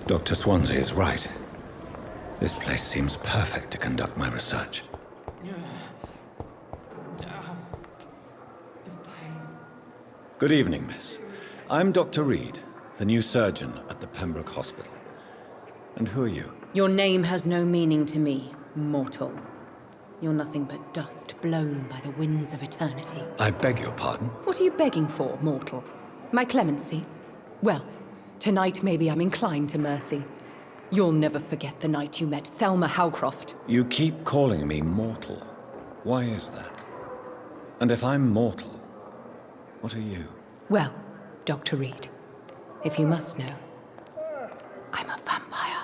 Dr. Swansea is right. This place seems perfect to conduct my research. Good evening, miss. I'm Dr. Reed, the new surgeon at the Pembroke Hospital. And who are you? Your name has no meaning to me, mortal. You're nothing but dust blown by the winds of eternity. I beg your pardon? What are you begging for, mortal? My clemency? Well, tonight maybe I'm inclined to mercy. You'll never forget the night you met Thelma Howcroft. You keep calling me mortal. Why is that? And if I'm mortal, what are you? Well, Dr. Reed, if you must know, I'm a vampire.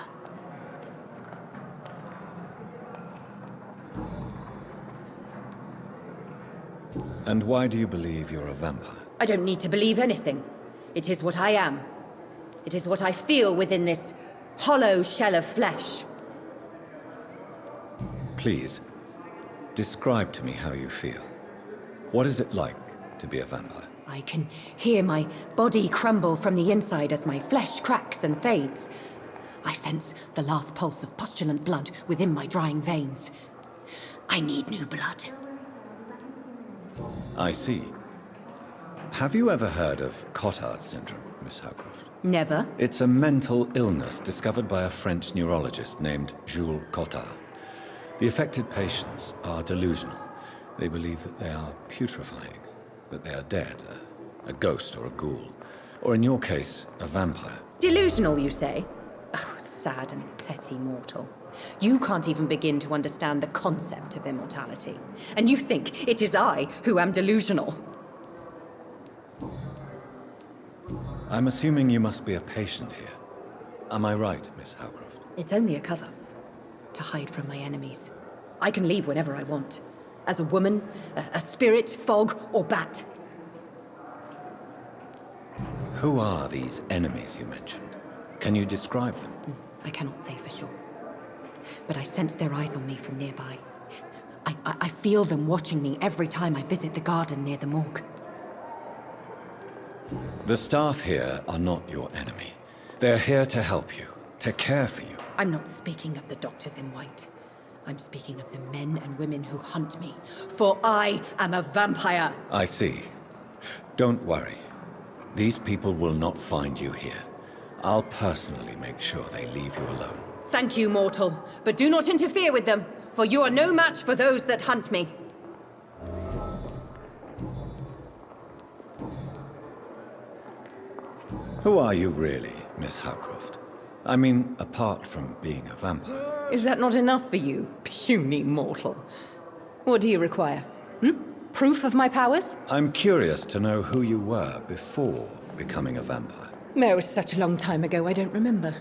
And why do you believe you're a vampire? I don't need to believe anything. It is what I am. It is what I feel within this hollow shell of flesh. Please, describe to me how you feel. What is it like to be a vampire? I can hear my body crumble from the inside as my flesh cracks and fades. I sense the last pulse of postulant blood within my drying veins. I need new blood. I see. Have you ever heard of Cotard syndrome, Miss Howcroft? Never. It's a mental illness discovered by a French neurologist named Jules Cotard. The affected patients are delusional. They believe that they are putrefying, that they are dead, a ghost or a ghoul, or in your case, a vampire. Delusional, you say? Oh, sad and petty mortal. You can't even begin to understand the concept of immortality. And you think it is I who am delusional. I'm assuming you must be a patient here. Am I right, Miss Howcroft? It's only a cover. To hide from my enemies. I can leave whenever I want. As a woman, a spirit, fog, or bat. Who are these enemies you mentioned? Can you describe them? I cannot say for sure. But I sense their eyes on me from nearby. I feel them watching me every time I visit the garden near the morgue. The staff here are not your enemy. They're here to help you, to care for you. I'm not speaking of the doctors in white. I'm speaking of the men and women who hunt me. For I am a vampire! I see. Don't worry. These people will not find you here. I'll personally make sure they leave you alone. Thank you, mortal. But do not interfere with them, for you are no match for those that hunt me. Who are you really, Miss Howcroft? I mean, apart from being a vampire. Is that not enough for you, puny mortal? What do you require? Proof of my powers? I'm curious to know who you were before becoming a vampire. No, it was such a long time ago, I don't remember.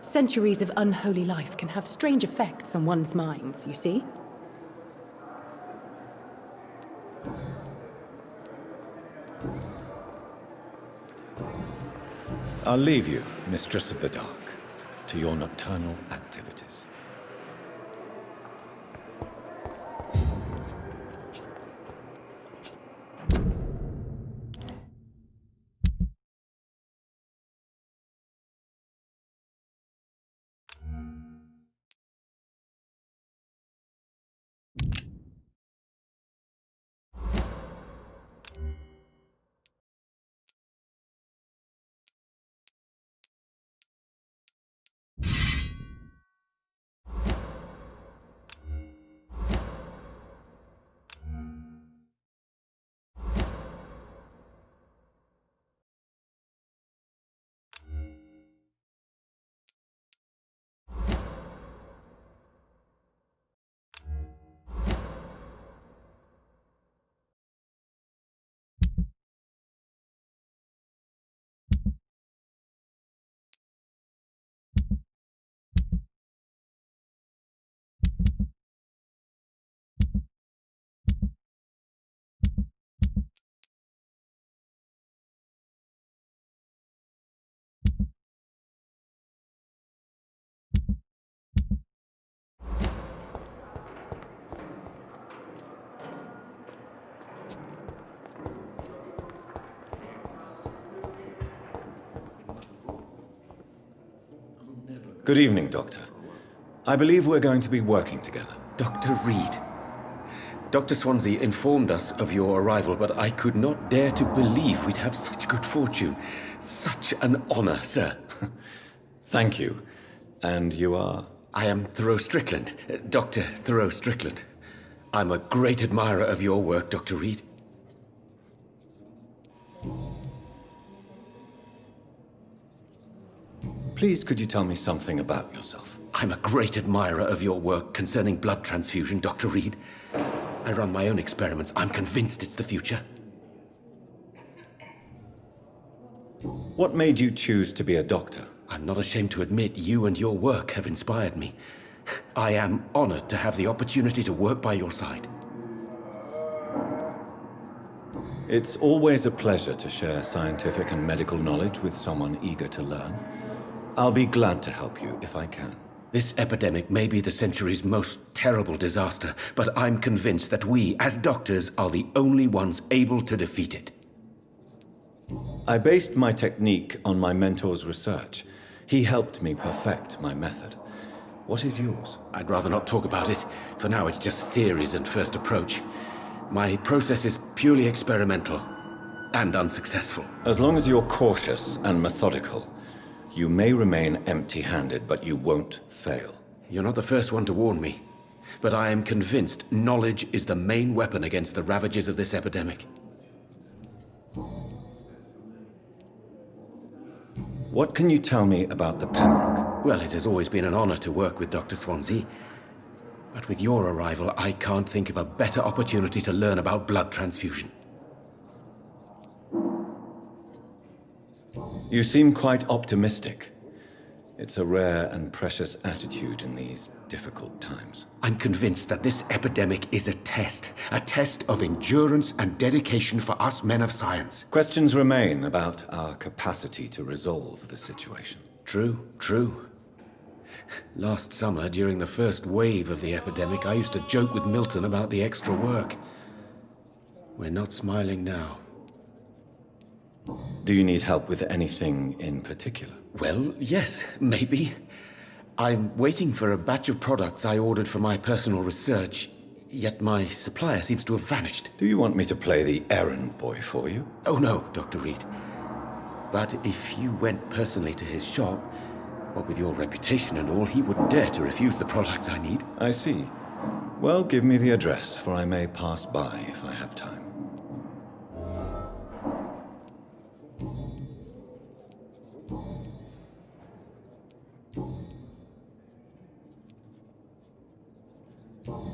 Centuries of unholy life can have strange effects on one's minds, you see? I'll leave you, Mistress of the Dark, to your nocturnal activities. Good evening, Doctor. I believe we're going to be working together. Dr. Reed. Dr. Swansea informed us of your arrival, but I could not dare to believe we'd have such good fortune. Such an honor, sir. Thank you. And you are? I am Thoreau Strickland, Dr. Thoreau Strickland. I'm a great admirer of your work, Dr. Reed. Please, could you tell me something about yourself? I'm a great admirer of your work concerning blood transfusion, Dr. Reed. I run my own experiments. I'm convinced it's the future. What made you choose to be a doctor? I'm not ashamed to admit you and your work have inspired me. I am honored to have the opportunity to work by your side. It's always a pleasure to share scientific and medical knowledge with someone eager to learn. I'll be glad to help you if I can. This epidemic may be the century's most terrible disaster, but I'm convinced that we, as doctors, are the only ones able to defeat it. I based my technique on my mentor's research. He helped me perfect my method. What is yours? I'd rather not talk about it. For now, it's just theories and first approach. My process is purely experimental and unsuccessful. As long as you're cautious and methodical, you may remain empty-handed, but you won't fail. You're not the first one to warn me, but I am convinced knowledge is the main weapon against the ravages of this epidemic. What can you tell me about the Pembroke? Well, it has always been an honor to work with Dr. Swansea. But with your arrival, I can't think of a better opportunity to learn about blood transfusion. You seem quite optimistic. It's a rare and precious attitude in these difficult times. I'm convinced that this epidemic is a test of endurance and dedication for us men of science. Questions remain about our capacity to resolve the situation. True. Last summer, during the first wave of the epidemic, I used to joke with Milton about the extra work. We're not smiling now. Do you need help with anything in particular? Well, yes, maybe. I'm waiting for a batch of products I ordered for my personal research, yet my supplier seems to have vanished. Do you want me to play the errand boy for you? Oh no, Dr. Reed. But if you went personally to his shop, what with your reputation and all, he wouldn't dare to refuse the products I need. I see. Well, give me the address, for I may pass by if I have time.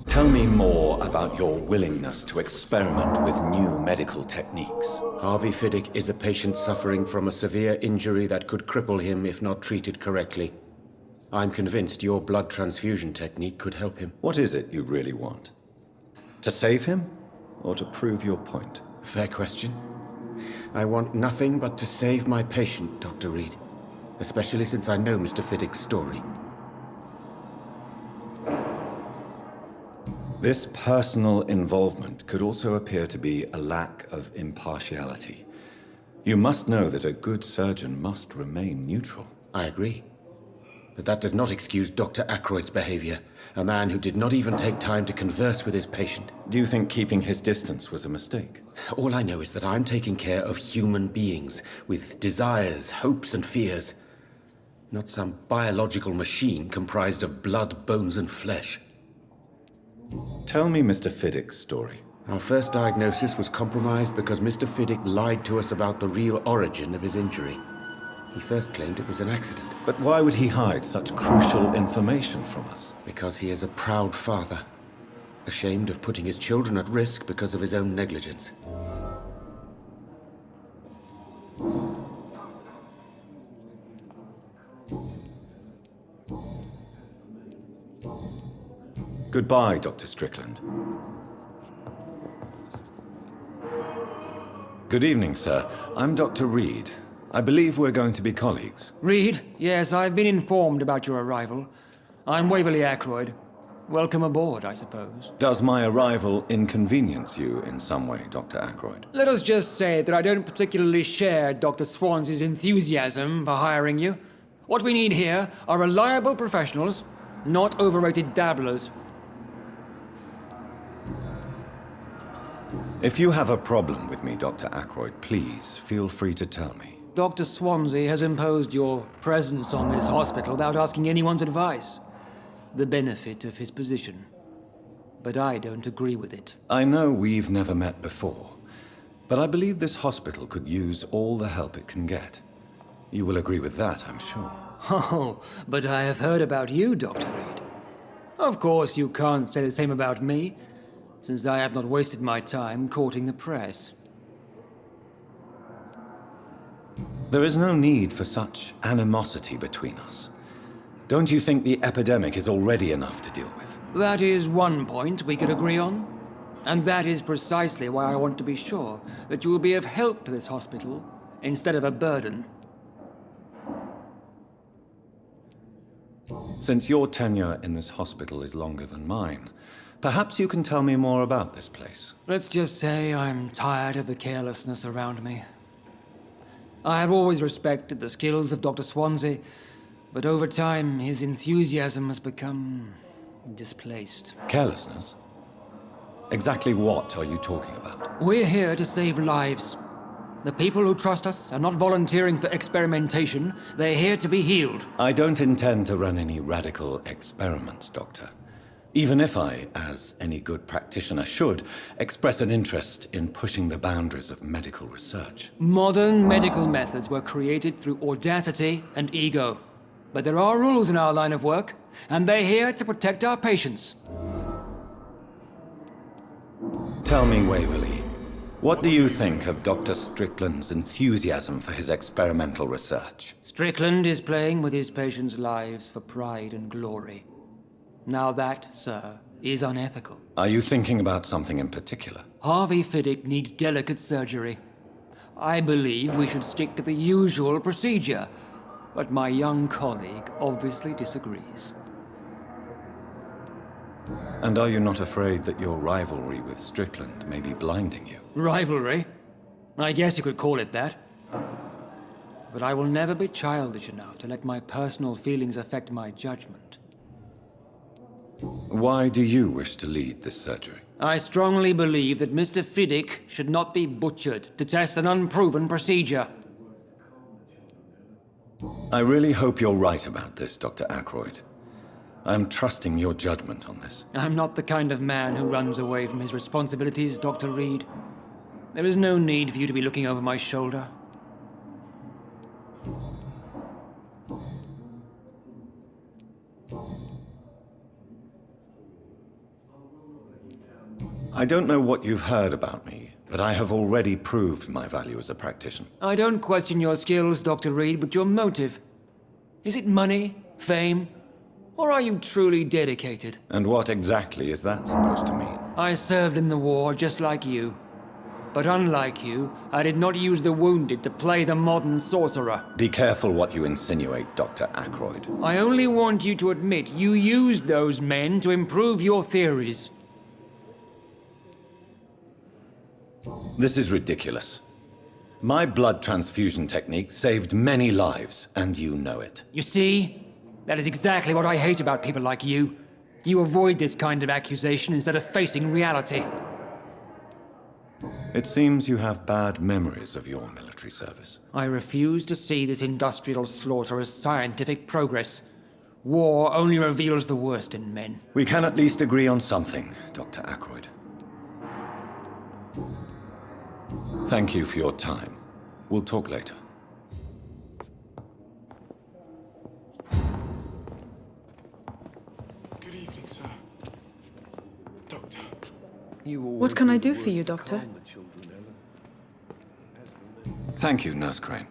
Tell me more about your willingness to experiment with new medical techniques. Harvey Fiddick is a patient suffering from a severe injury that could cripple him if not treated correctly. I'm convinced your blood transfusion technique could help him. What is it you really want? To save him, or to prove your point? Fair question. I want nothing but to save my patient, Dr. Reed. Especially since I know Mr. Fiddick's story. This personal involvement could also appear to be a lack of impartiality. You must know that a good surgeon must remain neutral. I agree. But that does not excuse Dr. Ackroyd's behavior, a man who did not even take time to converse with his patient. Do you think keeping his distance was a mistake? All I know is that I'm taking care of human beings with desires, hopes, and fears. Not some biological machine comprised of blood, bones, and flesh. Tell me Mr. Fiddick's story. Our first diagnosis was compromised because Mr. Fiddick lied to us about the real origin of his injury. He first claimed it was an accident. But why would he hide such crucial information from us? Because he is a proud father, ashamed of putting his children at risk because of his own negligence. Goodbye, Dr. Strickland. Good evening, sir. I'm Dr. Reed. I believe we're going to be colleagues. Reed? Yes, I've been informed about your arrival. I'm Waverly Ackroyd. Welcome aboard, I suppose. Does my arrival inconvenience you in some way, Dr. Ackroyd? Let us just say that I don't particularly share Dr. Swansea's enthusiasm for hiring you. What we need here are reliable professionals, not overrated dabblers. If you have a problem with me, Dr. Ackroyd, please feel free to tell me. Dr. Swansea has imposed your presence on this hospital without asking anyone's advice. The benefit of his position. But I don't agree with it. I know we've never met before, but I believe this hospital could use all the help it can get. You will agree with that, I'm sure. Oh, but I have heard about you, Dr. Reed. Of course, you can't say the same about me, since I have not wasted my time courting the press. There is no need for such animosity between us. Don't you think the epidemic is already enough to deal with? That is one point we could agree on. And that is precisely why I want to be sure that you will be of help to this hospital, instead of a burden. Since your tenure in this hospital is longer than mine, perhaps you can tell me more about this place. Let's just say I'm tired of the carelessness around me. I have always respected the skills of Dr. Swansea, but over time his enthusiasm has become displaced. Carelessness? Exactly what are you talking about? We're here to save lives. The people who trust us are not volunteering for experimentation. They're here to be healed. I don't intend to run any radical experiments, Doctor. Even if I, as any good practitioner should, express an interest in pushing the boundaries of medical research. Modern medical methods were created through audacity and ego. But there are rules in our line of work, and they're here to protect our patients. Tell me, Waverly, what do you think of Dr. Strickland's enthusiasm for his experimental research? Strickland is playing with his patients' lives for pride and glory. Now that, sir, is unethical. Are you thinking about something in particular? Harvey Fiddick needs delicate surgery. I believe we should stick to the usual procedure, but my young colleague obviously disagrees. And are you not afraid that your rivalry with Strickland may be blinding you? Rivalry? I guess you could call it that. But I will never be childish enough to let my personal feelings affect my judgment. Why do you wish to lead this surgery? I strongly believe that Mr. Fiddick should not be butchered to test an unproven procedure. I really hope you're right about this, Dr. Ackroyd. I'm trusting your judgment on this. I'm not the kind of man who runs away from his responsibilities, Dr. Reed. There is no need for you to be looking over my shoulder. I don't know what you've heard about me, but I have already proved my value as a practitioner. I don't question your skills, Dr. Reed, but your motive. Is it money, fame, or are you truly dedicated? And what exactly is that supposed to mean? I served in the war just like you. But unlike you, I did not use the wounded to play the modern sorcerer. Be careful what you insinuate, Dr. Ackroyd. I only want you to admit you used those men to improve your theories. This is ridiculous. My blood transfusion technique saved many lives, and you know it. You see? That is exactly what I hate about people like you. You avoid this kind of accusation instead of facing reality. It seems you have bad memories of your military service. I refuse to see this industrial slaughter as scientific progress. War only reveals the worst in men. We can at least agree on something, Dr. Ackroyd. Thank you for your time. We'll talk later. Good evening, sir. Doctor. What can I do for you, Doctor? Thank you, Nurse Crane.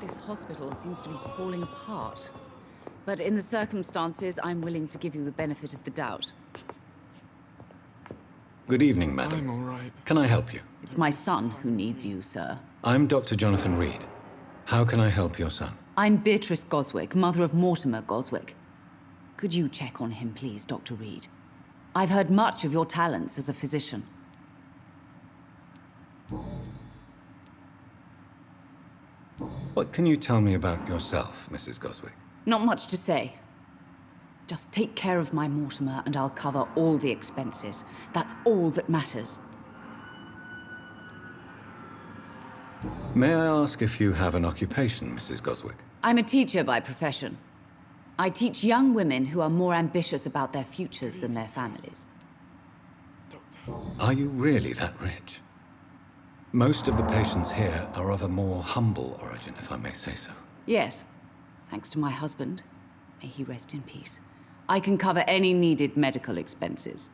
This hospital seems to be falling apart. But in the circumstances, I'm willing to give you the benefit of the doubt. Good evening, madam. I'm all right. Can I help you? It's my son who needs you, sir. I'm Dr. Jonathan Reed. How can I help your son? I'm Beatrice Goswick, mother of Mortimer Goswick. Could you check on him, please, Dr. Reed? I've heard much of your talents as a physician. What can you tell me about yourself, Mrs. Goswick? Not much to say. Just take care of my Mortimer and I'll cover all the expenses. That's all that matters. May I ask if you have an occupation, Mrs. Goswick? I'm a teacher by profession. I teach young women who are more ambitious about their futures than their families. Are you really that rich? Most of the patients here are of a more humble origin, if I may say so. Yes, thanks to my husband. May he rest in peace. I can cover any needed medical expenses.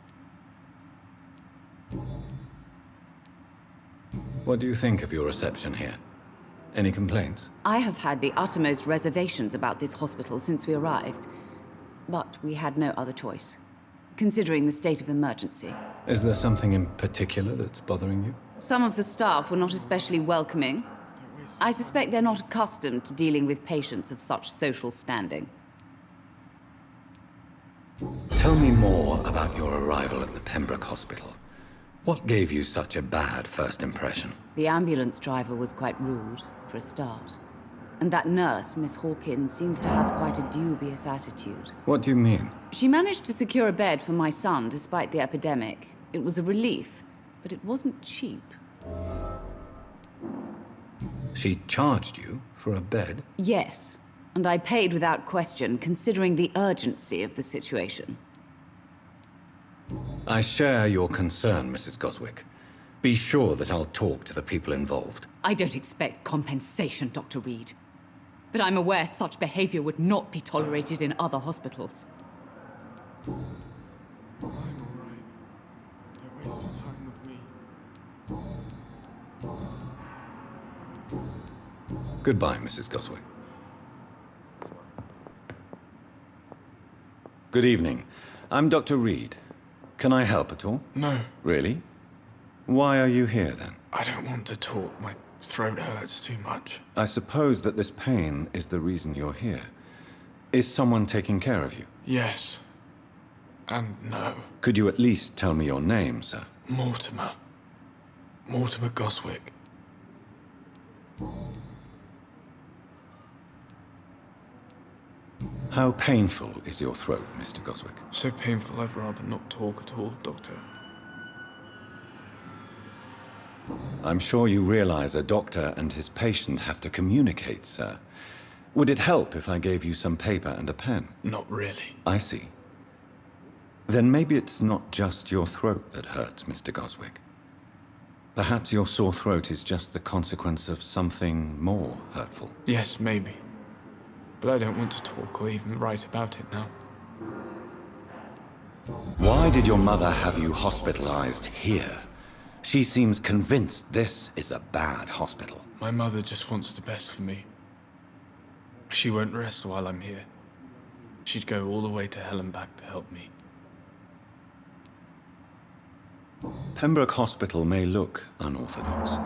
What do you think of your reception here? Any complaints? I have had the uttermost reservations about this hospital since we arrived. But we had no other choice, considering the state of emergency. Is there something in particular that's bothering you? Some of the staff were not especially welcoming. I suspect they're not accustomed to dealing with patients of such social standing. Tell me more about your arrival at the Pembroke Hospital. What gave you such a bad first impression? The ambulance driver was quite rude, for a start. And that nurse, Miss Hawkins, seems to have quite a dubious attitude. What do you mean? She managed to secure a bed for my son despite the epidemic. It was a relief, but it wasn't cheap. She charged you for a bed? Yes, and I paid without question, considering the urgency of the situation. I share your concern, Mrs. Goswick. Be sure that I'll talk to the people involved. I don't expect compensation, Dr. Reed. But I'm aware such behavior would not be tolerated in other hospitals. I'm all right. Don't waste your time with me. Goodbye, Mrs. Goswick. Good evening. I'm Dr. Reed. Can I help at all? No, Really? Why are you here, then? I don't want to talk. My throat hurts too much. I suppose that this pain is the reason you're here. Is someone taking care of you? Yes. And no. Could you at least tell me your name, sir? Mortimer. Mortimer Goswick. How painful is your throat, Mr. Goswick? So painful I'd rather not talk at all, Doctor. I'm sure you realize a doctor and his patient have to communicate, sir. Would it help if I gave you some paper and a pen? Not really. I see. Then maybe it's not just your throat that hurts, Mr. Goswick. Perhaps your sore throat is just the consequence of something more hurtful. Yes, maybe. But I don't want to talk or even write about it now. Why did your mother have you hospitalized here? She seems convinced this is a bad hospital. My mother just wants the best for me. She won't rest while I'm here. She'd go all the way to hell and back to help me. Pembroke Hospital may look unorthodox,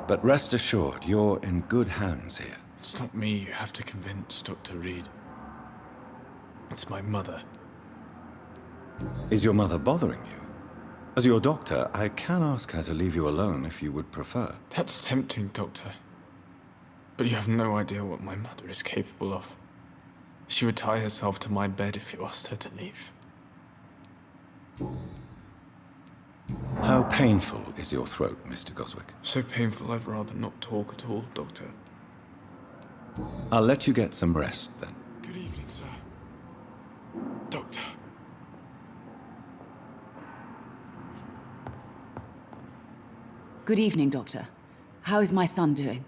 but rest assured you're in good hands here. It's not me you have to convince, Dr. Reed. It's my mother. Is your mother bothering you? As your doctor, I can ask her to leave you alone if you would prefer. That's tempting, Doctor. But you have no idea what my mother is capable of. She would tie herself to my bed if you asked her to leave. How painful is your throat, Mr. Goswick? So painful I'd rather not talk at all, Doctor. I'll let you get some rest, then. Good evening, sir. Doctor. Good evening, Doctor. How is my son doing?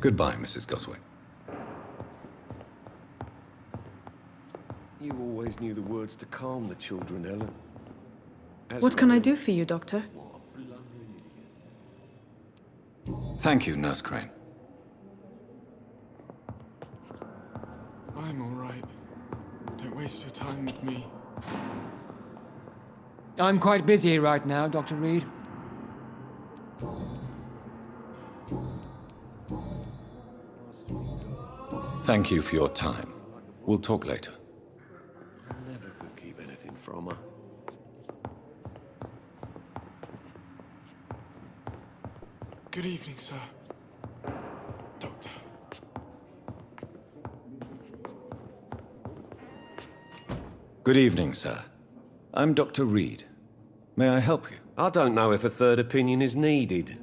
Goodbye, Mrs. Goswick. You always knew the words to calm the children, Ellen. What can I do for you, Doctor? Thank you, Nurse Crane. I'm all right. Don't waste your time with me. I'm quite busy right now, Dr. Reed. Thank you for your time. We'll talk later. Never could keep anything from her. Good evening, sir. Doctor. Good evening, sir. I'm Dr. Reed. May I help you? I don't know if a third opinion is needed.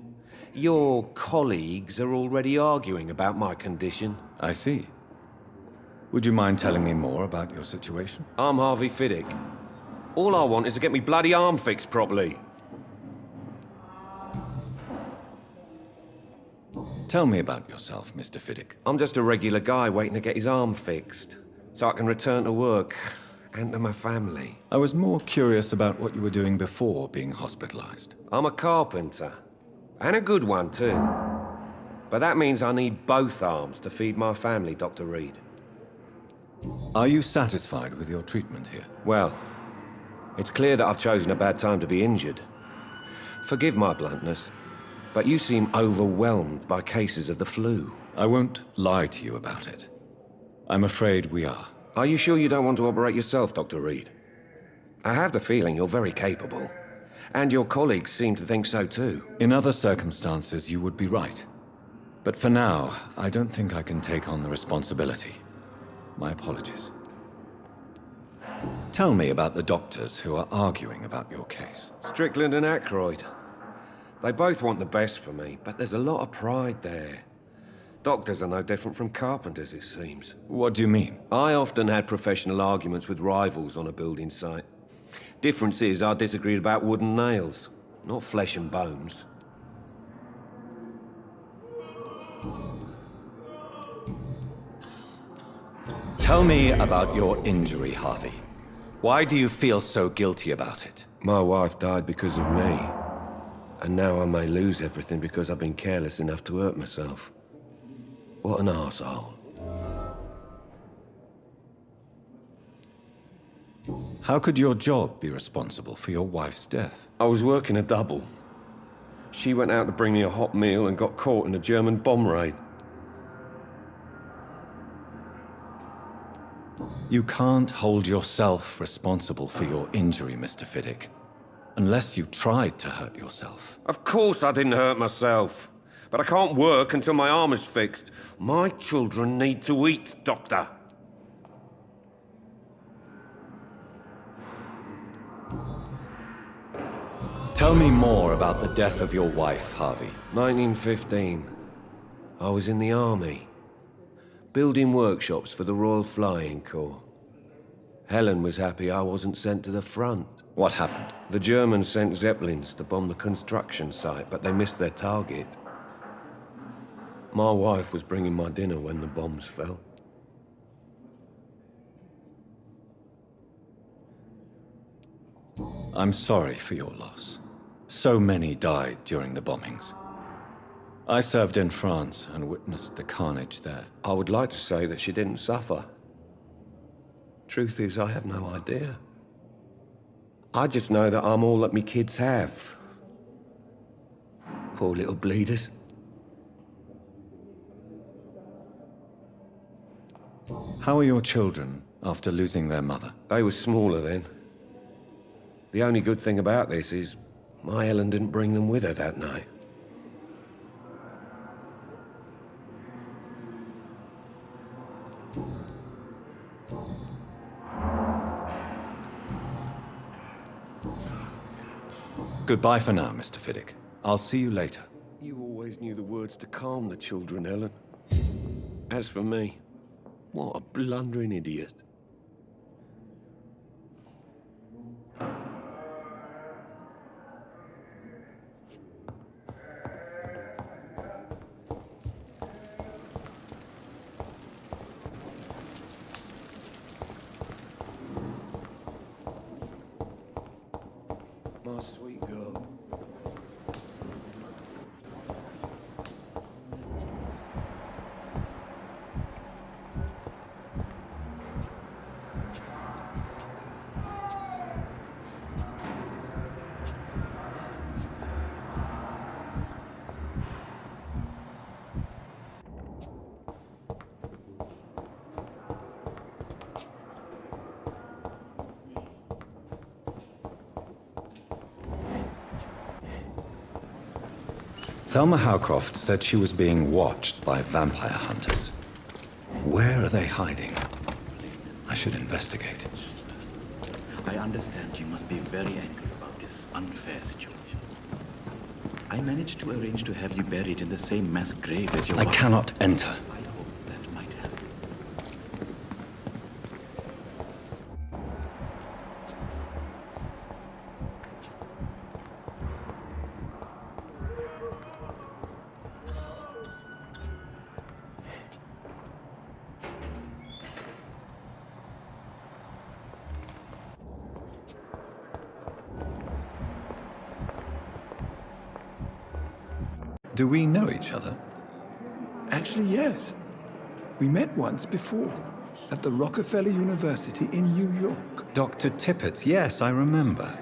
Your colleagues are already arguing about my condition. I see. Would you mind telling me more about your situation? I'm Harvey Fiddick. All I want is to get me bloody arm fixed properly. Tell me about yourself, Mr. Fiddick. I'm just a regular guy waiting to get his arm fixed, so I can return to work and to my family. I was more curious about what you were doing before being hospitalized. I'm a carpenter, and a good one too. But that means I need both arms to feed my family, Dr. Reed. Are you satisfied with your treatment here? Well, it's clear that I've chosen a bad time to be injured. Forgive my bluntness, but you seem overwhelmed by cases of the flu. I won't lie to you about it. I'm afraid we are. Are you sure you don't want to operate yourself, Dr. Reed? I have the feeling you're very capable, and your colleagues seem to think so too. In other circumstances, you would be right. But for now, I don't think I can take on the responsibility. My apologies. Tell me about the doctors who are arguing about your case. Strickland and Aykroyd. They both want the best for me, but there's a lot of pride there. Doctors are no different from carpenters, it seems. What do you mean? I often had professional arguments with rivals on a building site. Difference is, I disagreed about wooden nails, not flesh and bones. Tell me about your injury, Harvey. Why do you feel so guilty about it? My wife died because of me. And now I may lose everything because I've been careless enough to hurt myself. What an arsehole. How could your job be responsible for your wife's death? I was working a double. She went out to bring me a hot meal and got caught in a German bomb raid. You can't hold yourself responsible for your injury, Mr. Fiddick. Unless you tried to hurt yourself. Of course I didn't hurt myself. But I can't work until my arm is fixed. My children need to eat, Doctor. Tell me more about the death of your wife, Harvey. 1915. I was in the army. Building workshops for the Royal Flying Corps. Helen was happy I wasn't sent to the front. What happened? The Germans sent Zeppelins to bomb the construction site, but they missed their target. My wife was bringing my dinner when the bombs fell. I'm sorry for your loss. So many died during the bombings. I served in France and witnessed the carnage there. I would like to say that she didn't suffer. Truth is, I have no idea. I just know that I'm all that me kids have. Poor little bleeders. How are your children after losing their mother? They were smaller then. The only good thing about this is my Ellen didn't bring them with her that night. Goodbye for now, Mr. Fiddick. I'll see you later. You always knew the words to calm the children, Ellen. As for me, what a blundering idiot. My sweet girl. Thelma Howcroft said she was being watched by vampire hunters. Where are they hiding? I should investigate. I understand you must be very angry about this unfair situation. I managed to arrange to have you buried in the same mass grave as your I wife. cannot enter. I hope that might help. Do we know each other? Actually, yes. We met once before, at the Rockefeller University in New York. Dr. Tippett, yes, I remember.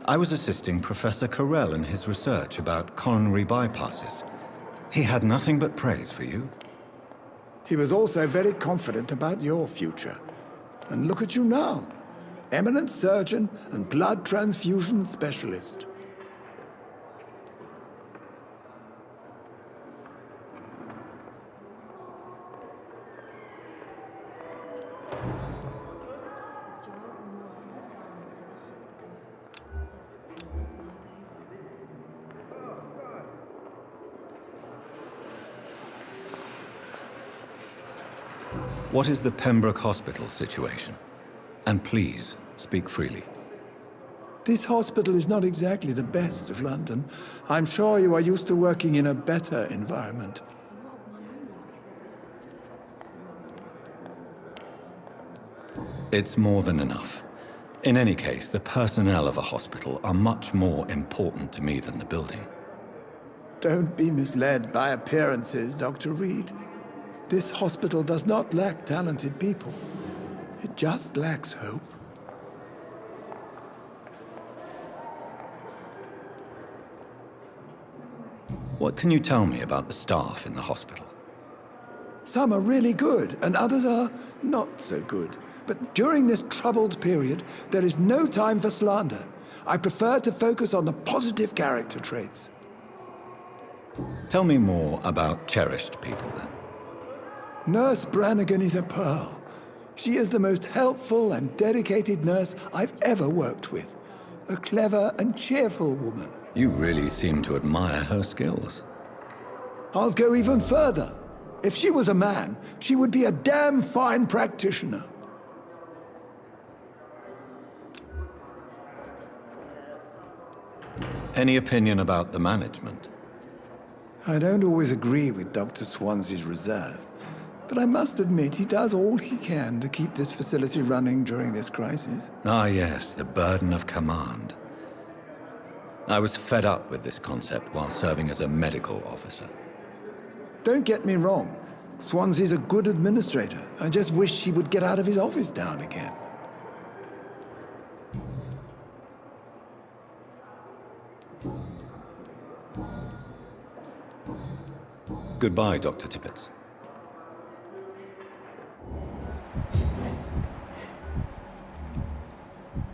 I was assisting Professor Carell in his research about coronary bypasses. He had nothing but praise for you. He was also very confident about your future. And look at you now. Eminent surgeon and blood transfusion specialist. What is the Pembroke Hospital situation? And please, speak freely. This hospital is not exactly the best of London. I'm sure you are used to working in a better environment. It's more than enough. In any case, the personnel of a hospital are much more important to me than the building. Don't be misled by appearances, Dr. Reed. This hospital does not lack talented people. It just lacks hope. What can you tell me about the staff in the hospital? Some are really good, and others are not so good. But during this troubled period, there is no time for slander. I prefer to focus on the positive character traits. Tell me more about cherished people, then. Nurse Brannigan is a pearl. She is the most helpful and dedicated nurse I've ever worked with. A clever and cheerful woman. You really seem to admire her skills. I'll go even further. If she was a man, she would be a damn fine practitioner. Any opinion about the management? I don't always agree with Dr. Swansea's reserve, but I must admit he does all he can to keep this facility running during this crisis. Ah, yes, the burden of command. I was fed up with this concept while serving as a medical officer. Don't get me wrong. Swansea's a good administrator. I just wish he would get out of his office now and again. Goodbye, Dr. Tippett.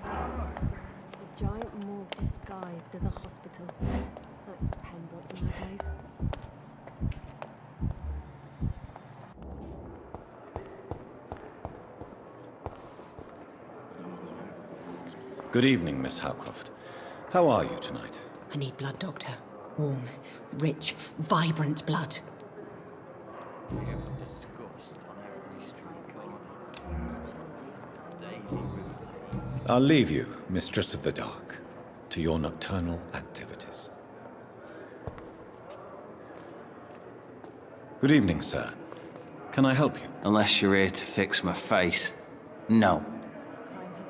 A giant morgue disguised as a hospital. That's Pembroke nowadays. Good evening, Miss Howcroft. How are you tonight? I need blood, Doctor. Warm, rich, vibrant blood. I'll leave you, Mistress of the Dark, to your nocturnal activities. Good evening, sir. Can I help you? Unless you're here to fix my face. No.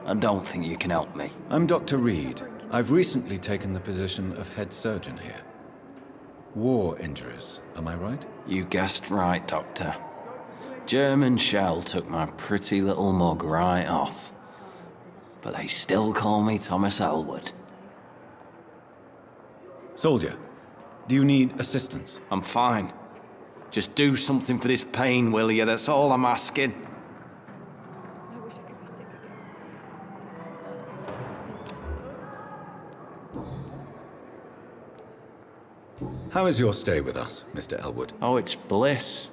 I don't think you can help me. I'm Dr. Reed. I've recently taken the position of head surgeon here. War injuries, am I right? You guessed right, Doctor. German shell took my pretty little mug right off. But they still call me Thomas Elwood. Soldier, do you need assistance? I'm fine. Just do something for this pain, will you? That's all I'm asking. How is your stay with us, Mr. Elwood? Oh, it's bliss.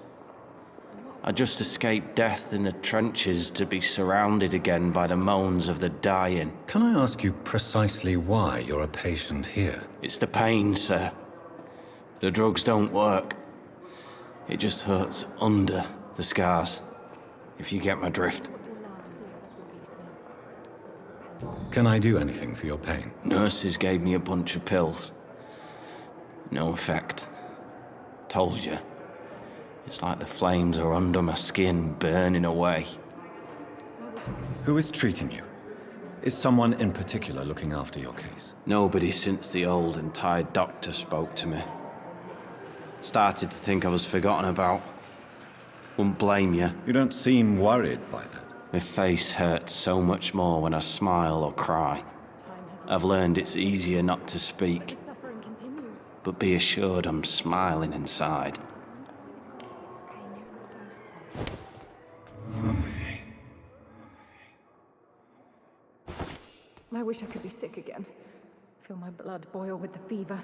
I just escaped death in the trenches to be surrounded again by the moans of the dying. Can I ask you precisely why you're a patient here? It's the pain, sir. The drugs don't work. It just hurts under the scars, if you get my drift. Can I do anything for your pain? Nurses gave me a bunch of pills. No effect. Told you. It's like the flames are under my skin, burning away. Who is treating you? Is someone in particular looking after your case? Nobody since the old and tired doctor spoke to me. Started to think I was forgotten about. Wouldn't blame you. You don't seem worried by that. My face hurts so much more when I smile or cry. I've learned it's easier not to speak. But be assured I'm smiling inside. I wish I could be sick again. Feel my blood boil with the fever.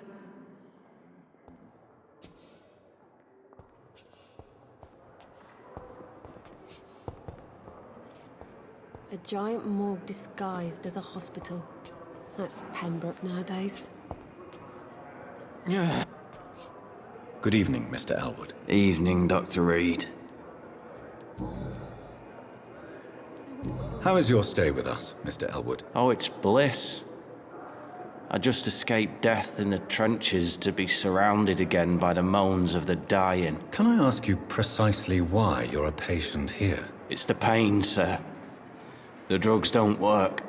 A giant morgue disguised as a hospital. That's Pembroke nowadays. Yeah. Good evening, Mr. Elwood. Evening, Dr. Reed. How is your stay with us, Mr. Elwood? Oh, it's bliss. I just escaped death in the trenches to be surrounded again by the moans of the dying. Can I ask you precisely why you're a patient here? It's the pain, sir. The drugs don't work.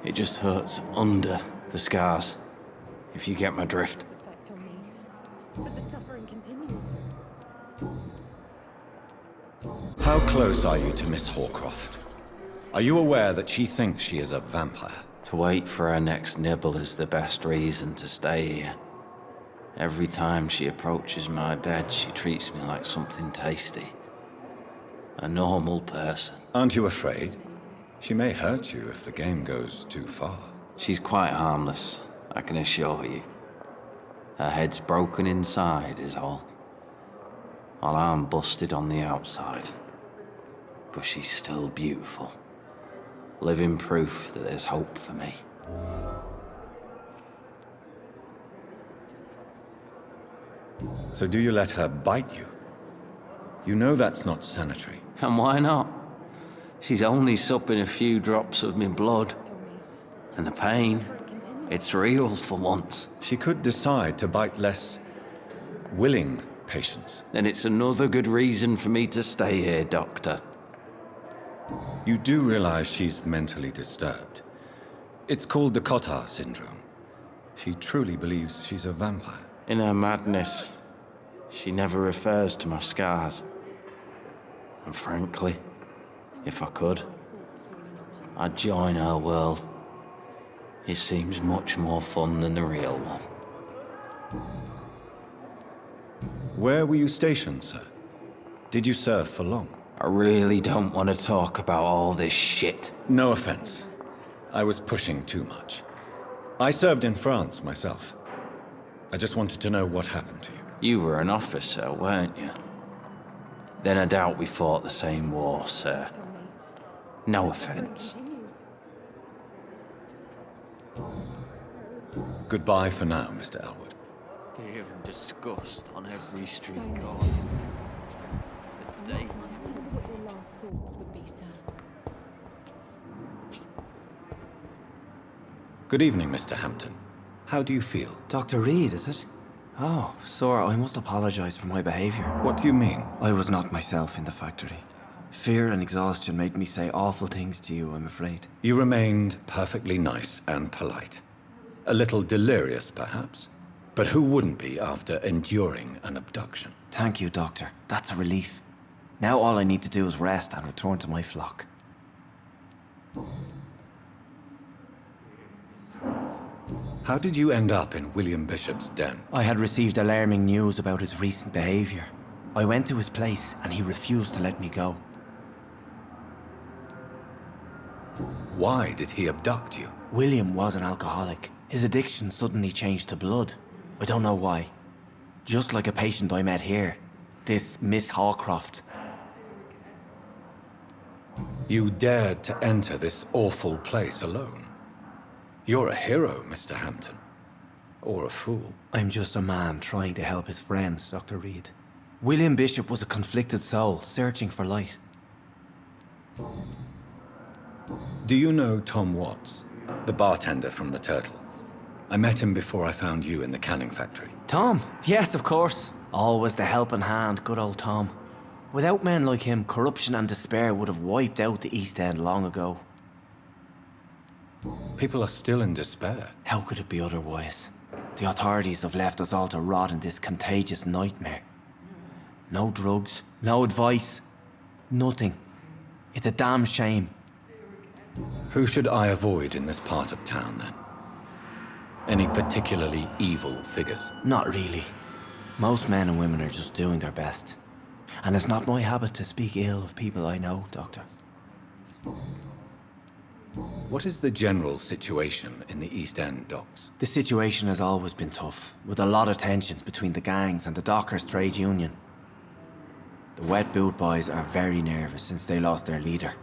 It just hurts under the scars, if you get my drift. But the suffering continues. How close are you to Miss Horcroft? Are you aware that she thinks she is a vampire? To wait for her next nibble is the best reason to stay here. Every time she approaches my bed, she treats me like something tasty. A normal person. Aren't you afraid? She may hurt you if the game goes too far. She's quite harmless, I can assure you. Her head's broken inside is all. While I'm busted on the outside. But she's still beautiful. Living proof that there's hope for me. So do you let her bite you? You know that's not sanitary. And why not? She's only supping a few drops of me blood. And the pain, it's real for once. She could decide to bite less willing patients. Then it's another good reason for me to stay here, Doctor. You do realize she's mentally disturbed. It's called the Cotard syndrome. She truly believes she's a vampire. In her madness, she never refers to my scars. And frankly, if I could, I'd join her world. It seems much more fun than the real one. Where were you stationed, sir? Did you serve for long? I really don't want to talk about all this shit. No offense. I was pushing too much. I served in France myself. I just wanted to know what happened to you. You were an officer, weren't you? Then I doubt we fought the same war, sir. No offense. Goodbye for now, Mr. Elwood. Fear and disgust on every street corner. The day. What your last thoughts would be, sir. Good evening, Mr. Hampton. How do you feel? Dr. Reed, is it? Oh, sir, I must apologize for my behavior. What do you mean? I was not myself in the factory. Fear and exhaustion made me say awful things to you, I'm afraid. You remained perfectly nice and polite. A little delirious, perhaps. But who wouldn't be after enduring an abduction? Thank you, Doctor. That's a relief. Now all I need to do is rest and return to my flock. How did you end up in William Bishop's den? I had received alarming news about his recent behavior. I went to his place and he refused to let me go. Why did he abduct you? William was an alcoholic. His addiction suddenly changed to blood. I don't know why. Just like a patient I met here. This Miss Hawcroft. You dared to enter this awful place alone. You're a hero, Mr. Hampton. Or a fool. I'm just a man trying to help his friends, Dr. Reed. William Bishop was a conflicted soul, searching for light. Do you know Tom Watts, the bartender from the Turtle? I met him before I found you in the canning factory. Tom? Yes, of course. Always the helping hand, good old Tom. Without men like him, corruption and despair would have wiped out the East End long ago. People are still in despair. How could it be otherwise? The authorities have left us all to rot in this contagious nightmare. No drugs, no advice, nothing. It's a damn shame. Who should I avoid in this part of town, then? Any particularly evil figures? Not really. Most men and women are just doing their best. And it's not my habit to speak ill of people I know, Doctor. What is the general situation in the East End docks? The situation has always been tough, with a lot of tensions between the gangs and the Dockers' trade union. The wet boot boys are very nervous since they lost their leader.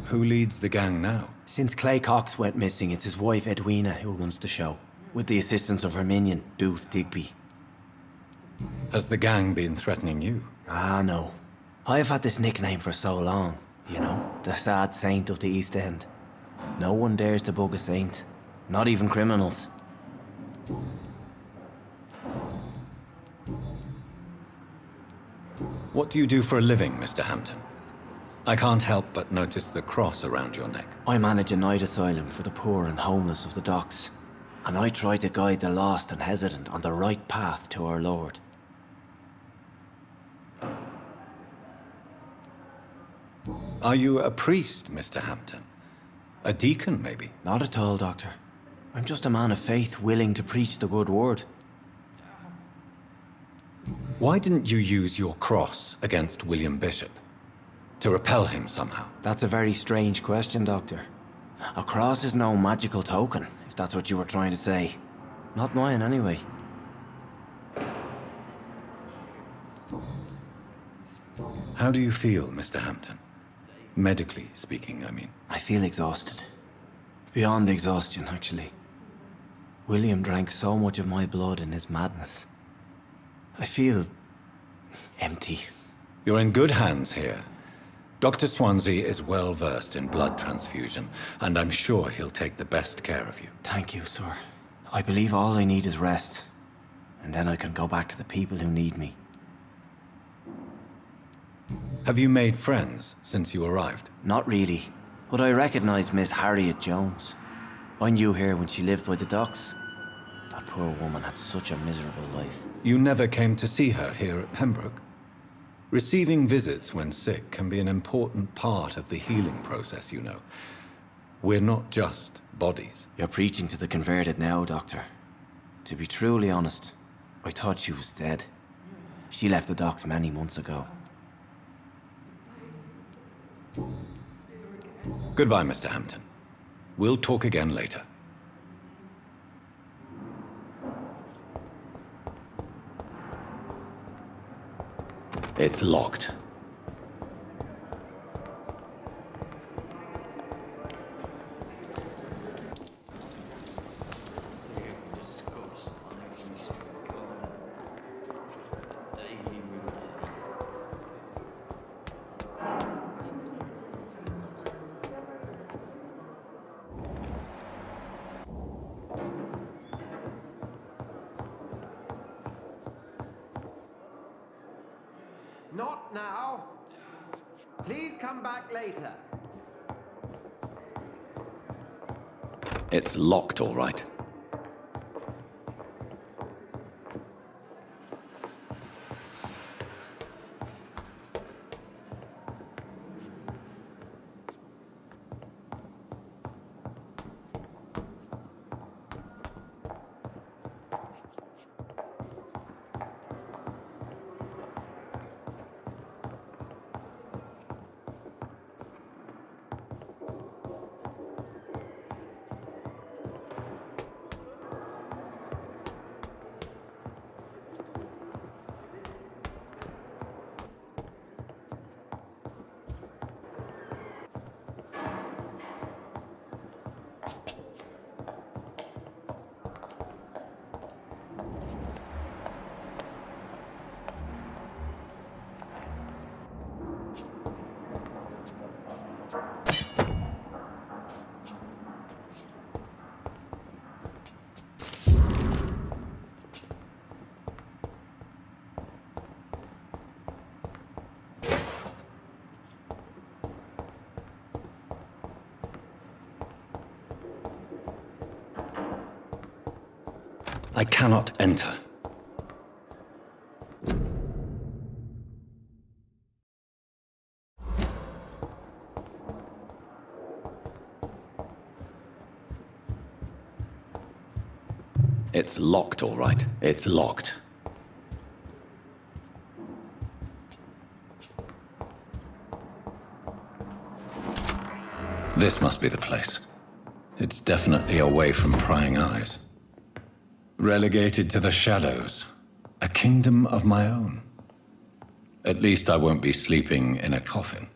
Who leads the gang now? Since Clay Cox went missing, it's his wife Edwina who runs the show, with the assistance of her minion, Booth Digby. Has the gang been threatening you? Ah, no. I've had this nickname for so long, you know, the sad saint of the East End. No one dares to bug a saint, not even criminals. What do you do for a living, Mr. Hampton? I can't help but notice the cross around your neck. I manage a night asylum for the poor and homeless of the docks, and I try to guide the lost and hesitant on the right path to our Lord. Are you a priest, Mr. Hampton? A deacon, maybe? Not at all, Doctor. I'm just a man of faith willing to preach the good word. Why didn't you use your cross against William Bishop? To repel him somehow? That's a very strange question, Doctor. A cross is no magical token, if that's what you were trying to say. Not mine, anyway. How do you feel, Mr. Hampton? Medically speaking, I mean. I feel exhausted. Beyond exhaustion, actually. William drank so much of my blood in his madness. I feel empty. You're in good hands here. Dr. Swansea is well versed in blood transfusion, and I'm sure he'll take the best care of you. Thank you, sir. I believe all I need is rest. And then I can go back to the people who need me. Have you made friends since you arrived? Not really, but I recognize Miss Harriet Jones. I knew her when she lived by the docks. That poor woman had such a miserable life. You never came to see her here at Pembroke? Receiving visits when sick can be an important part of the healing process, you know. We're not just bodies. You're preaching to the converted now, Doctor. To be truly honest, I thought she was dead. She left the docks many months ago. Goodbye, Mr. Hampton. We'll talk again later. It's locked. Not now. Please come back later. It's locked, all right. I cannot enter. It's locked, all right. It's locked. This must be the place. It's definitely away from prying eyes. Relegated to the shadows. A kingdom of my own. At least I won't be sleeping in a coffin.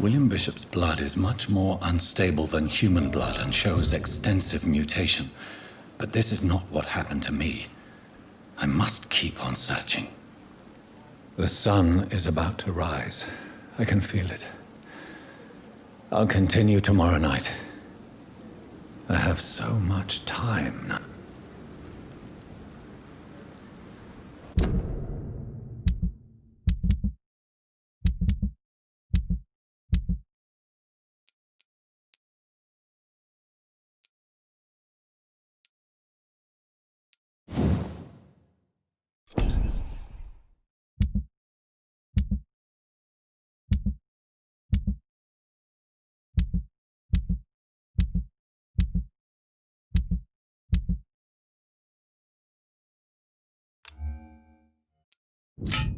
William Bishop's blood is much more unstable than human blood and shows extensive mutation. But this is not what happened to me. I must keep on searching. The sun is about to rise. I can feel it. I'll continue tomorrow night. I have so much time now. You